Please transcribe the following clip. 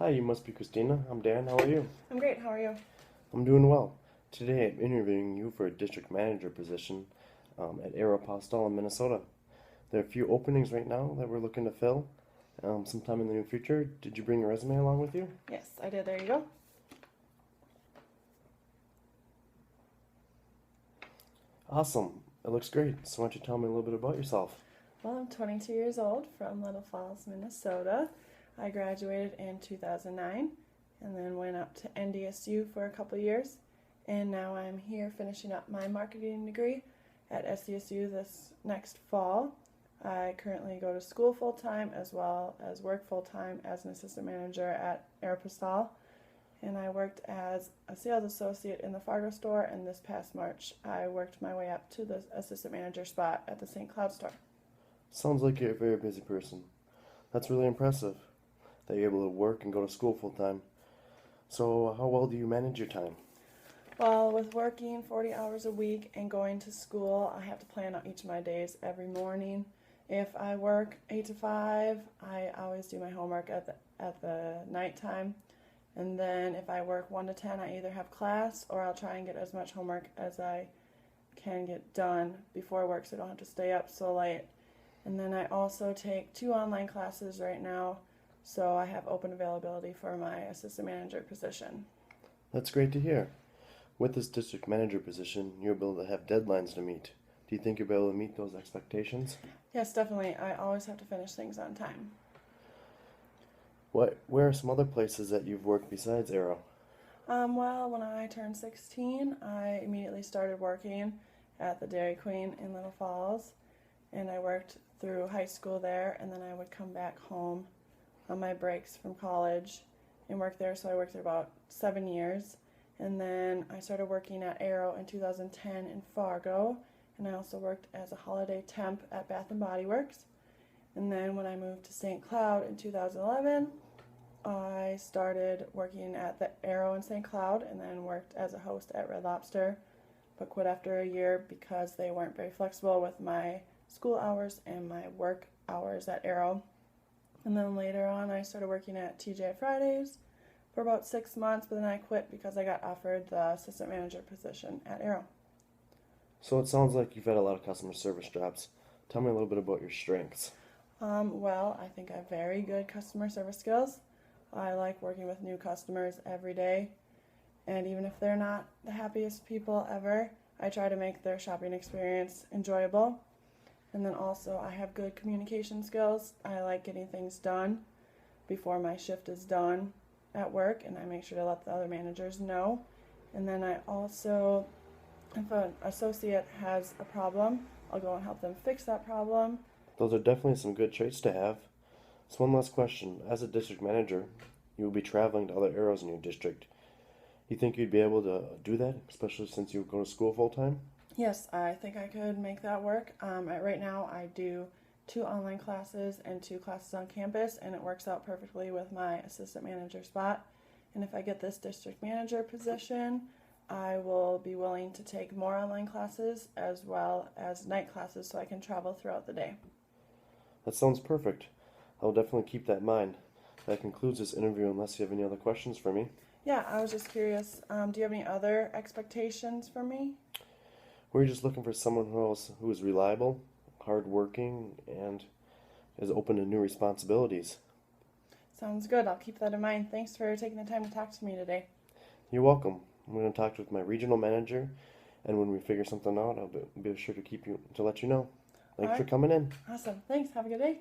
Hi, you must be Christina. I'm Dan. How are you? I'm great. How are you? I'm doing well. Today I'm interviewing you for a district manager position at Aeropostale in Minnesota. There are a few openings right now that we're looking to fill sometime in the near future. Did you bring your resume along with you? Yes, I did. There you go. Awesome. It looks great. So why don't you tell me a little bit about yourself? Well, I'm 22 years old from Little Falls, Minnesota. I graduated in 2009 and then went up to NDSU for a couple years. And now I'm here finishing up my marketing degree at SDSU this next fall. I currently go to school full-time as well as work full-time as an assistant manager at Aeropostale. And I worked as a sales associate in the Fargo store, and this past March I worked my way up to the assistant manager spot at the St. Cloud store. Sounds like you're a very busy person. That's really impressive that you're able to work and go to school full time. So how well do you manage your time? Well, with working 40 hours a week and going to school, I have to plan out each of my days every morning. If I work 8 to 5, I always do my homework at the nighttime. And then if I work 1 to 10, I either have class or I'll try and get as much homework as I can get done before work so I don't have to stay up so late. And then I also take 2 online classes right now, so I have open availability for my assistant manager position. That's great to hear. With this district manager position, you're able to have deadlines to meet. Do you think you'll be able to meet those expectations? Yes, definitely. I always have to finish things on time. Where are some other places that you've worked besides Aero? Well, when I turned 16, I immediately started working at the Dairy Queen in Little Falls, and I worked through high school there, and then I would come back home on my breaks from college and work there. So I worked there about 7 years, and then I started working at Aero in 2010 in Fargo, and I also worked as a holiday temp at Bath and Body Works. And then when I moved to St. Cloud in 2011, I started working at the Aero in St. Cloud and then worked as a host at Red Lobster, but quit after a year because they weren't very flexible with my school hours and my work hours at Aero. And then later on I started working at TJ Fridays for about 6 months, but then I quit because I got offered the assistant manager position at Aero. So it sounds like you've had a lot of customer service jobs. Tell me a little bit about your strengths. Well, I think I have very good customer service skills. I like working with new customers every day, and even if they're not the happiest people ever, I try to make their shopping experience enjoyable. And then also I have good communication skills. I like getting things done before my shift is done at work, and I make sure to let the other managers know. And then I also, if an associate has a problem, I'll go and help them fix that problem. Those are definitely some good traits to have. So one last question. As a district manager, you will be traveling to other areas in your district. You think you'd be able to do that, especially since you go to school full time? Yes, I think I could make that work. Right now I do 2 online classes and 2 classes on campus, and it works out perfectly with my assistant manager spot. And if I get this district manager position, I will be willing to take more online classes as well as night classes so I can travel throughout the day. That sounds perfect. I'll definitely keep that in mind. That concludes this interview unless you have any other questions for me. Yeah, I was just curious, do you have any other expectations for me? We're just looking for someone who is reliable, hardworking, and is open to new responsibilities. Sounds good. I'll keep that in mind. Thanks for taking the time to talk to me today. You're welcome. I'm going to talk with my regional manager, and when we figure something out, I'll be sure to let you know. Thanks for coming in. Awesome. Thanks. Have a good day.